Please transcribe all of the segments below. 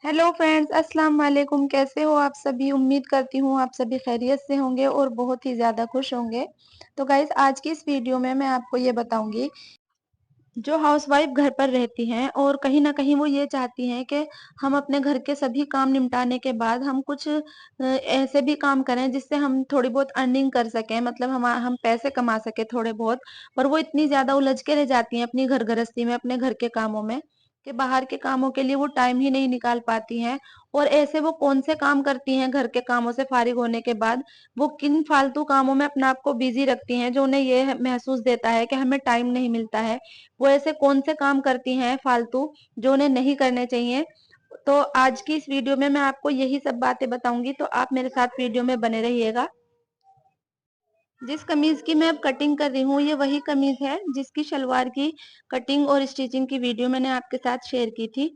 Hello friends, अस्सलाम वालेकुम। कैसे हो आप सभी? उम्मीद करती हूँ आप सभी खैरियत से होंगे और बहुत ही ज़्यादा खुश होंगे। तो गाइस, आज की इस वीडियो में मैं आपको ये बताऊंगी, जो हाउसवाइफ घर पर रहती हैं और कहीं न कहीं वो ये चाहती हैं कि हम अपने घर के सभी काम निपटाने के बाद हम कुछ ऐसे भी काम करें जिससे हम थोड़ी बहुत अर्निंग कर सकें, मतलब हम पैसे कमा सकें थोड़े बहुत। पर वो इतनी ज़्यादा उलझ के रह जाती हैं अपनी घर गृहस्थी में, अपने घर के कामों में, कि बाहर के कामों के लिए वो टाइम ही नहीं निकाल पाती हैं। और ऐसे वो कौन से काम करती हैं घर के कामों से फारिग होने के बाद, वो किन फालतू कामों में अपने आप को बिज़ी रखती हैं जो उन्हें ये महसूस देता है कि हमें टाइम नहीं मिलता है। वो ऐसे कौन से काम करती हैं फालतू जो उन्हें नहीं करने चाहिए। तो आज की इस वीडियो में मैं आपको यही सब बातें बताऊंगी, तो आप मेरे साथ वीडियो में बने रहिएगा। जिस कमीज की मैं अब कटिंग कर रही हूँ, ये वही कमीज है जिसकी शलवार की कटिंग और स्टिचिंग की वीडियो मैंने आपके साथ शेयर की थी।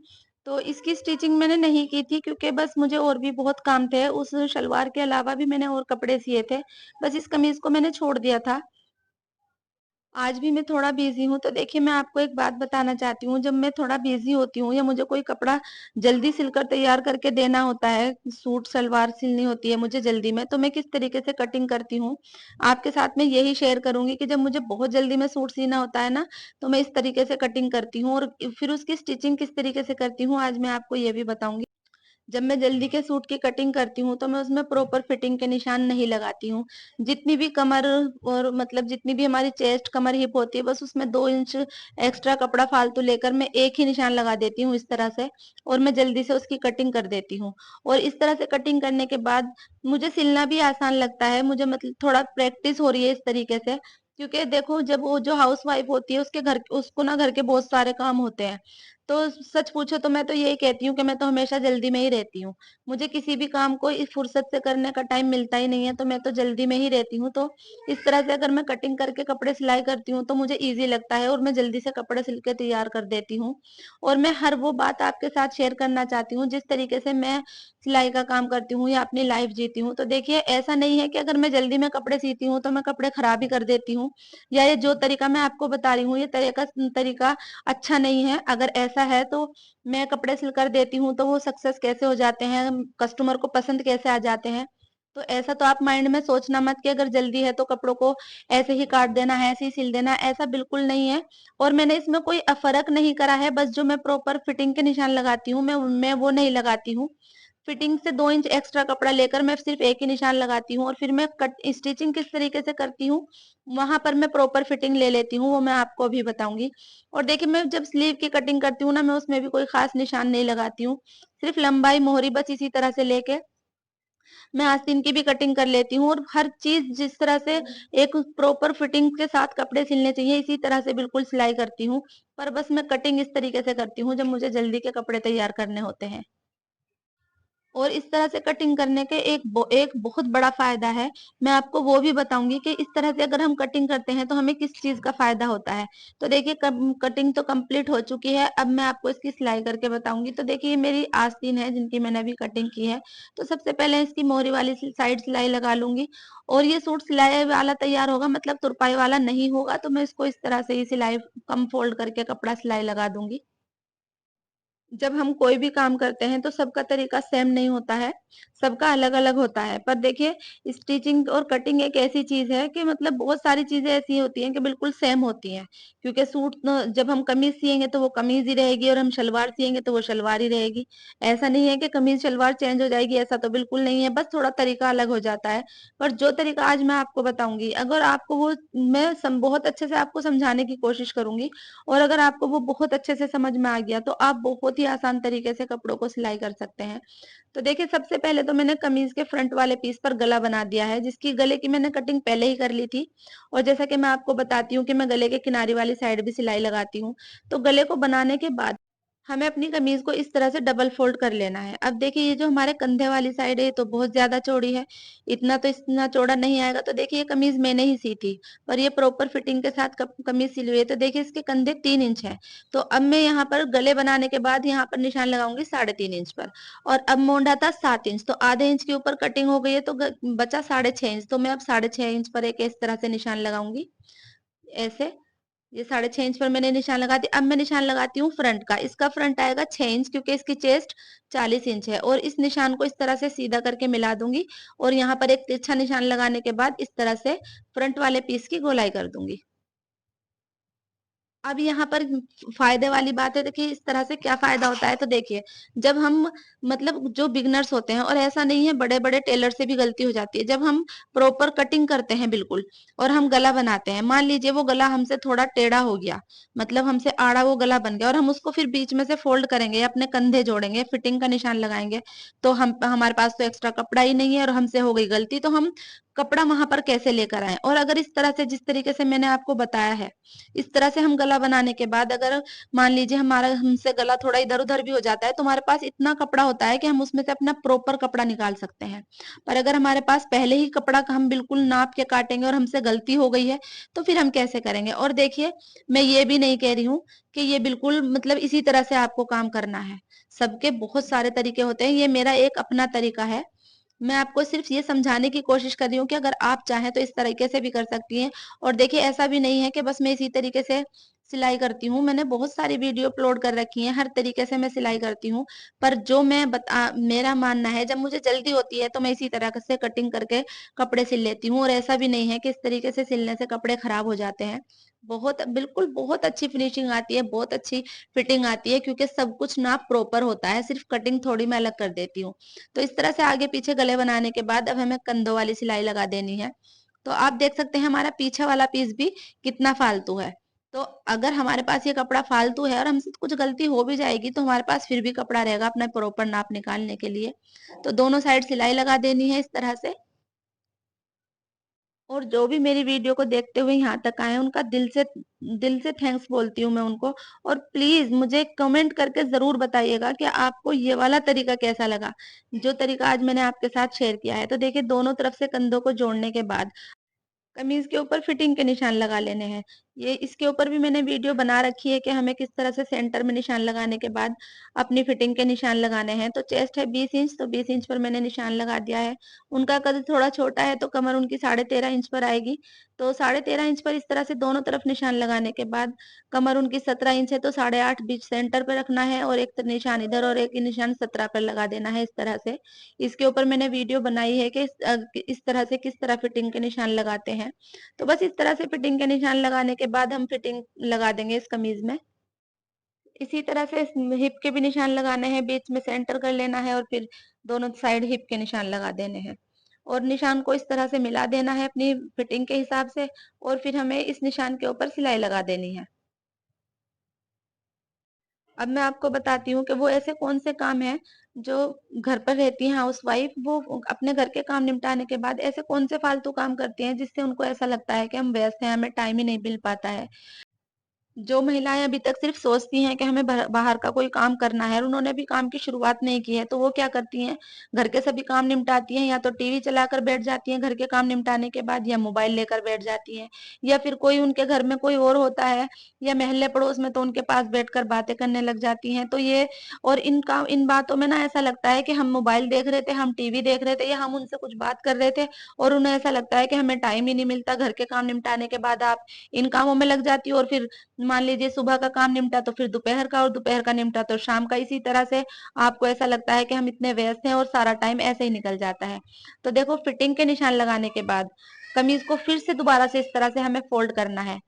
तो इसकी स्टिचिंग मैंने नहीं की थी क्योंकि बस मुझे और भी बहुत काम थे। उस शलवार के अलावा भी मैंने और कपड़े सिए थे। बस इस कमीज को मैंने छोड़ दिया था। आज भी मैं थोड़ा बिजी हूँ। तो देखिए, मैं आपको एक बात बताना चाहती हूँ, जब मैं थोड़ा बिजी होती हूँ या मुझे कोई कपड़ा जल्दी सिलकर तैयार करके देना होता है, सूट सलवार सिलनी होती है मुझे जल्दी में, तो मैं किस तरीके से कटिंग करती हूँ आपके साथ में यही शेयर करूंगी कि जब मुझे बहुत जल्दी में सूट सीना होता है ना, तो मैं इस तरीके से कटिंग करती हूँ और फिर उसकी स्टिचिंग किस तरीके से करती हूँ आज मैं आपको ये भी बताऊंगी। जब मैं जल्दी के सूट की कटिंग करती हूँ तो मैं उसमें प्रॉपर फिटिंग के निशान नहीं लगाती हूँ। जितनी भी कमर और मतलब जितनी भी हमारी चेस्ट कमर हिप होती है, बस उसमें 2 इंच एक्स्ट्रा कपड़ा फालतू लेकर मैं एक ही निशान लगा देती हूँ इस तरह से, और मैं जल्दी से उसकी कटिंग कर देती हूँ। और इस तरह से कटिंग करने के बाद मुझे सिलना भी आसान लगता है। मुझे मतलब थोड़ा प्रैक्टिस हो रही है इस तरीके से, क्योंकि देखो, जब वो जो हाउस वाइफ होती है उसके घर उसको ना घर के बहुत सारे काम होते हैं। तो सच पूछो तो मैं तो यही कहती हूँ कि मैं तो हमेशा जल्दी में ही रहती हूँ। मुझे किसी भी काम को इस फुर्सत से करने का टाइम मिलता ही नहीं है, तो मैं तो जल्दी में ही रहती हूँ। तो इस तरह से अगर मैं कटिंग करके कपड़े सिलाई करती हूँ तो मुझे इजी लगता है और मैं जल्दी से कपड़े सिल के तैयार कर देती हूँ। और मैं हर वो बात आपके साथ शेयर करना चाहती हूँ जिस तरीके से मैं सिलाई का काम करती हूँ या अपनी लाइफ जीती हूँ। तो देखिए, ऐसा नहीं है कि अगर मैं जल्दी में कपड़े सीती हूँ तो मैं कपड़े खराब ही कर देती हूँ, या ये जो तरीका मैं आपको बता रही हूँ ये तरीका तरीका अच्छा नहीं है। अगर ऐसा है तो मैं कपड़े सिलकर देती हूँ तो वो सक्सेस कैसे हो जाते हैं, कस्टमर को पसंद कैसे आ जाते हैं। तो ऐसा तो आप माइंड में सोचना मत कि अगर जल्दी है तो कपड़ों को ऐसे ही काट देना है, ऐसे ही सिल देना है, ऐसा बिल्कुल नहीं है। और मैंने इसमें कोई फर्क नहीं करा है, बस जो मैं प्रॉपर फिटिंग के निशान लगाती हूँ मैं वो नहीं लगाती हूँ। फिटिंग से 2 इंच एक्स्ट्रा कपड़ा लेकर मैं सिर्फ एक ही निशान लगाती हूँ, और फिर मैं कट स्टिचिंग किस तरीके से करती हूँ वहां पर मैं प्रॉपर फिटिंग ले लेती हूँ, वो मैं आपको अभी बताऊंगी। और देखिए, मैं जब स्लीव की कटिंग करती हूँ ना, मैं उसमें भी कोई खास निशान नहीं लगाती हूँ। सिर्फ लंबाई मोहरी बस इसी तरह से लेके मैं आस्तीन की भी कटिंग कर लेती हूँ। और हर चीज जिस तरह से एक प्रॉपर फिटिंग के साथ कपड़े सिलने चाहिए, इसी तरह से बिल्कुल सिलाई करती हूँ। पर बस मैं कटिंग इस तरीके से करती हूँ जब मुझे जल्दी के कपड़े तैयार करने होते हैं। और इस तरह से कटिंग करने के एक बहुत बड़ा फायदा है। मैं आपको वो भी बताऊंगी कि इस तरह से अगर हम कटिंग करते हैं तो हमें किस चीज का फायदा होता है। तो देखिए, कटिंग तो कंप्लीट हो चुकी है, अब मैं आपको इसकी सिलाई करके बताऊंगी। तो देखिए, ये मेरी आस्तीन है जिनकी मैंने अभी कटिंग की है। तो सबसे पहले इसकी मोहरी वाली साइड सिलाई लगा लूंगी। और ये सूट सिलाई वाला तैयार होगा, मतलब तुरपाई वाला नहीं होगा, तो मैं इसको इस तरह से ही सिलाई कम फोल्ड करके कपड़ा सिलाई लगा दूंगी। जब हम कोई भी काम करते हैं तो सबका तरीका सेम नहीं होता है, सबका अलग अलग होता है। पर देखिए, स्टिचिंग और कटिंग एक ऐसी चीज है कि मतलब बहुत सारी चीजें ऐसी होती हैं कि बिल्कुल सेम होती हैं। क्योंकि जब हम कमीज सिएंगे तो वो कमीज ही रहेगी, और हम शलवार सिएंगे तो वो शलवार ही रहेगी। ऐसा नहीं है कि कमीज शलवार चेंज हो जाएगी, ऐसा तो बिल्कुल नहीं है, बस थोड़ा तरीका अलग हो जाता है। पर जो तरीका आज मैं आपको बताऊंगी, अगर आपको वो मैं बहुत अच्छे से आपको समझाने की कोशिश करूंगी, और अगर आपको वो बहुत अच्छे से समझ में आ गया तो आप बहुत ही आसान तरीके से कपड़ों को सिलाई कर सकते हैं। तो देखिए, सबसे पहले तो मैंने कमीज के फ्रंट वाले पीस पर गला बना दिया है, जिसकी गले की मैंने कटिंग पहले ही कर ली थी। और जैसा कि मैं आपको बताती हूँ कि मैं गले के किनारे वाली साइड भी सिलाई लगाती हूँ। तो गले को बनाने के बाद हमें अपनी कमीज को इस तरह से डबल फोल्ड कर लेना है। अब देखिए ये जो हमारे कंधे वाली साइड है ये तो बहुत ज्यादा चौड़ी है, इतना चौड़ा नहीं आएगा। तो देखिए ये कमीज मैंने ही सी थी, पर ये प्रॉपर फिटिंग के साथ कमीज सिली हुई है। तो देखिए इसके कंधे 3 इंच है। तो अब मैं यहाँ पर गले बनाने के बाद यहाँ पर निशान लगाऊंगी 3.5 इंच पर। और अब मोंढा था 7 इंच, तो आधे इंच के ऊपर कटिंग हो गई है, तो बचा 6.5 इंच। तो मैं अब 6.5 इंच पर एक इस तरह से निशान लगाऊंगी, ऐसे। ये 6.5 इंच पर मैंने निशान लगा दिया। अब मैं निशान लगाती हूँ फ्रंट का। इसका फ्रंट आएगा 6 इंच, क्योंकि इसकी चेस्ट 40 इंच है। और इस निशान को इस तरह से सीधा करके मिला दूंगी, और यहाँ पर एक तिरछा निशान लगाने के बाद इस तरह से फ्रंट वाले पीस की गोलाई कर दूंगी। अब यहाँ पर फायदे वाली बात है, देखिए इस तरह से क्या फायदा होता है। तो देखिए जब हम, मतलब जो बिगनर्स होते हैं, और ऐसा नहीं है, बड़े बड़े टेलर से भी गलती हो जाती है, जब हम प्रॉपर कटिंग करते हैं बिल्कुल, और हम गला बनाते हैं, मान लीजिए वो गला हमसे थोड़ा टेढ़ा हो गया, मतलब हमसे आड़ा वो गला बन गया, और हम उसको फिर बीच में से फोल्ड करेंगे या अपने कंधे जोड़ेंगे, फिटिंग का निशान लगाएंगे, तो हम, हमारे पास तो एक्स्ट्रा कपड़ा ही नहीं है, और हमसे हो गई गलती, तो हम कपड़ा वहां पर कैसे लेकर आए। और अगर इस तरह से, जिस तरीके से मैंने आपको बताया है, इस तरह से हम गला बनाने के बाद, अगर मान लीजिए हमारा, हमसे गला थोड़ा इधर उधर भी हो जाता है, तो हमारे पास इतना कपड़ा होता है कि हम उसमें से अपना प्रॉपर कपड़ा निकाल सकते हैं। पर अगर हमारे पास पहले ही कपड़ा का हम बिल्कुल नाप के काटेंगे और हमसे गलती हो गई है, तो फिर हम कैसे करेंगे। और देखिए मैं ये भी नहीं कह रही हूँ कि ये बिल्कुल मतलब इसी तरह से आपको काम करना है। सबके बहुत सारे तरीके होते हैं, ये मेरा एक अपना तरीका है। मैं आपको सिर्फ ये समझाने की कोशिश कर रही हूँ कि अगर आप चाहें तो इस तरीके से भी कर सकती हैं। और देखिए ऐसा भी नहीं है कि बस मैं इसी तरीके से सिलाई करती हूँ, मैंने बहुत सारी वीडियो अपलोड कर रखी हैं, हर तरीके से मैं सिलाई करती हूँ। पर जो मैं मेरा मानना है, जब मुझे जल्दी होती है तो मैं इसी तरह से कटिंग करके कपड़े सिल लेती हूँ। और ऐसा भी नहीं है कि इस तरीके से सिलने से कपड़े खराब हो जाते हैं। बहुत, बिल्कुल बहुत अच्छी फिनिशिंग आती है, बहुत अच्छी फिटिंग आती है, क्योंकि सब कुछ नाप प्रॉपर होता है, सिर्फ कटिंग थोड़ी मैं अलग कर देती हूँ। तो इस तरह से आगे पीछे गले बनाने के बाद अब हमें कंधों वाली सिलाई लगा देनी है। तो आप देख सकते हैं हमारा पीछे वाला पीस भी कितना फालतू है। तो अगर हमारे पास ये कपड़ा फालतू है और हमसे कुछ गलती हो भी जाएगी, तो हमारे पास फिर भी कपड़ा रहेगा अपना प्रॉपर नाप निकालने के लिए। तो दोनों साइड सिलाई लगा देनी है इस तरह से। और जो भी मेरी वीडियो को देखते हुए यहाँ तक आए, उनका दिल से थैंक्स बोलती हूँ मैं उनको। और प्लीज मुझे कमेंट करके जरूर बताइएगा कि आपको ये वाला तरीका कैसा लगा, जो तरीका आज मैंने आपके साथ शेयर किया है। तो देखिए दोनों तरफ से कंधों को जोड़ने के बाद कमीज के ऊपर फिटिंग के निशान लगा लेने हैं। ये इसके ऊपर भी मैंने वीडियो बना रखी है कि हमें किस तरह से सेंटर में निशान लगाने के बाद अपनी फिटिंग के निशान लगाने हैं। तो चेस्ट है 20 इंच, तो 20 इंच पर मैंने निशान लगा दिया है। उनका कद थोड़ा छोटा है, तो कमर उनकी 13.5 इंच पर आएगी। तो 13.5 इंच पर इस तरह से दोनों तरफ निशान लगाने के बाद, कमर उनकी 17 इंच है, तो 8.5 बीच सेंटर पर रखना है, और एक निशान इधर और एक निशान 17 पर लगा देना है इस तरह से। इसके ऊपर मैंने वीडियो बनाई है कि इस तरह से किस तरह फिटिंग के निशान लगाते हैं। तो बस इस तरह से फिटिंग के निशान लगाने के बाद हम फिटिंग लगा देंगे इस कमीज में। इसी तरह से हिप के भी निशान लगाने हैं, बीच में सेंटर कर लेना है, और फिर दोनों साइड हिप के निशान लगा देने हैं। और निशान को इस तरह से मिला देना है अपनी फिटिंग के हिसाब से, और फिर हमें इस निशान के ऊपर सिलाई लगा देनी है। अब मैं आपको बताती हूँ कि वो ऐसे कौन से काम हैं जो घर पर रहती हैं हाउस वाइफ, वो अपने घर के काम निपटाने के बाद ऐसे कौन से फालतू काम करती हैं जिससे उनको ऐसा लगता है कि हम व्यस्त हैं, हमें टाइम ही नहीं मिल पाता है। जो महिलाएं अभी तक सिर्फ सोचती हैं कि हमें बाहर का कोई काम करना है, और उन्होंने भी काम की शुरुआत नहीं की है, तो वो क्या करती हैं, घर के सभी काम निपटाती हैं, या तो टीवी चलाकर बैठ जाती हैं घर के काम निपटाने के बाद, या मोबाइल लेकर बैठ जाती हैं, या फिर कोई उनके घर में कोई और होता है, या मोहल्ले पड़ोस में, तो उनके पास बैठकर बातें करने लग जाती हैं। तो ये, और इन बातों में ना ऐसा लगता है कि हम मोबाइल देख रहे थे, हम टीवी देख रहे थे, या हम उनसे कुछ बात कर रहे थे, और उन्हें ऐसा लगता है कि हमें टाइम ही नहीं मिलता। घर के काम निपटाने के बाद आप इन कामों में लग जाती हो, और फिर मान लीजिए सुबह का काम निपटा तो फिर दोपहर का, और दोपहर का निपटा तो शाम का। इसी तरह से आपको ऐसा लगता है कि हम इतने व्यस्त हैं, और सारा टाइम ऐसे ही निकल जाता है। तो देखो फिटिंग के निशान लगाने के बाद कमीज को फिर से दोबारा से इस तरह से हमें फोल्ड करना है,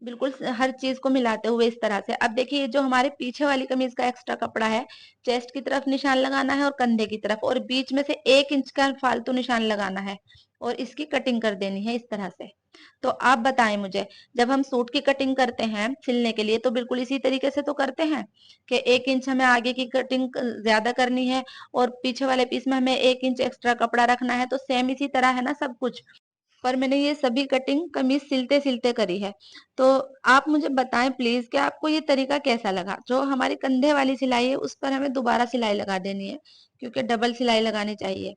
बिल्कुल हर चीज को मिलाते हुए इस तरह से। अब देखिए जो हमारे पीछे वाली कमीज का एक्स्ट्रा कपड़ा है, चेस्ट की तरफ निशान लगाना है और कंधे की तरफ, और बीच में से 1 इंच का फालतू निशान लगाना है, और इसकी कटिंग कर देनी है इस तरह से। तो आप बताएं मुझे, जब हम सूट की कटिंग करते हैं सिलने के लिए, तो बिल्कुल इसी तरीके से तो करते हैं कि 1 इंच हमें आगे की कटिंग ज्यादा करनी है, और पीछे वाले पीस में हमें 1 इंच एक्स्ट्रा कपड़ा रखना है। तो सेम इसी तरह है ना सब कुछ। पर मैंने ये सभी कटिंग कमीज सिलते-सिलते करी है। तो आप मुझे बताएँ प्लीज़ कि आपको ये तरीका कैसा लगा? जो हमारी कंधे वाली सिलाई है उस पर हमें दोबारा सिलाई लगा देनी है, क्योंकि डबल सिलाई लगानी चाहिए।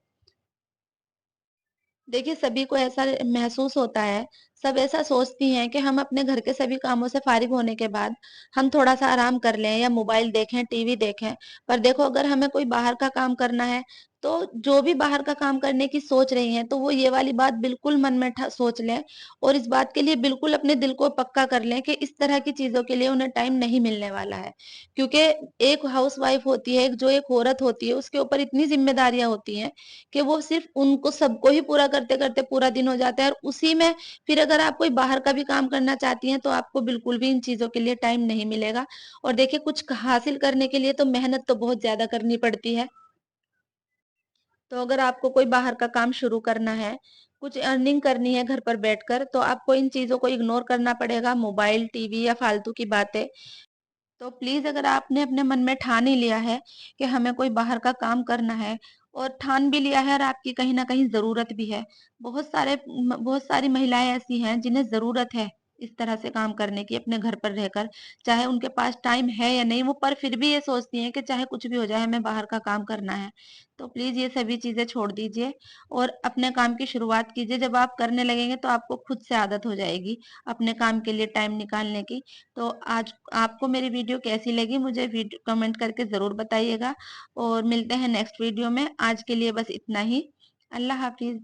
देखिए, सभी को ऐसा महसूस होता है, सब ऐसा सोचती हैं कि हम अपने घर के सभी कामों से फ़ारिग होने के बाद, हम थोड़ा-सा आराम कर लें या मोबाइल देखें, टीवी देखें। पर देखो, अगर हमें कोई बाहर का काम करना है, तो जो भी बाहर का काम करने की सोच रही हैं, तो वो ये वाली बात बिल्कुल मन में सोच लें और इस बात के लिए बिल्कुल अपने दिल को पक्का कर लें कि इस तरह की चीज़ों के लिए उन्हें टाइम नहीं मिलने वाला है। क्योंकि एक हाउसवाइफ़ होती है, एक जो एक औरत होती है, उसके ऊपर इतनी ज़िम्मेदारियाँ होती हैं कि वो सिर्फ उनको सबको ही पूरा करते-करते पूरा दिन हो जाता है और उसी में फिर अगर आप कोई बाहर का भी काम करना चाहती हैं, तो आपको बिल्कुल भी इन चीज़ों के लिए टाइम नहीं मिलेगा। और देखिए, कुछ हासिल करने के लिए तो मेहनत तो बहुत ज़्यादा करनी पड़ती है। तो अगर आपको कोई बाहर का काम शुरू करना है, कुछ अर्निंग करनी है घर पर बैठकर, तो आपको इन चीज़ों को इग्नोर करना पड़ेगा, मोबाइल, टीवी या फालतू की बातें। तो प्लीज़, अगर आपने अपने मन में ठान ही लिया है कि हमें कोई बाहर का काम करना है और ठान भी लिया है और आपकी कहीं न कहीं ज़रूरत भी है। बहुत सारी महिलाएँ ऐसी हैं जिन्हें ज़रूरत है इस तरह से काम करने की अपने घर पर रहकर। चाहे उनके पास टाइम है या नहीं, वो पर फिर भी ये सोचती हैं कि चाहे कुछ भी हो जाए, हमें बाहर का काम करना है। तो प्लीज़ ये सभी चीज़ें छोड़ दीजिए और अपने काम की शुरुआत कीजिए। जब आप करने लगेंगे तो आपको खुद से आदत हो जाएगी अपने काम के लिए टाइम निकालने की। तो आज आपको मेरी वीडियो कैसी लगी, मुझे वीडियो कमेंट करके ज़रूर बताइएगा और मिलते हैं नेक्स्ट वीडियो में। आज के लिए बस इतना ही। अल्लाह हाफ़िज़।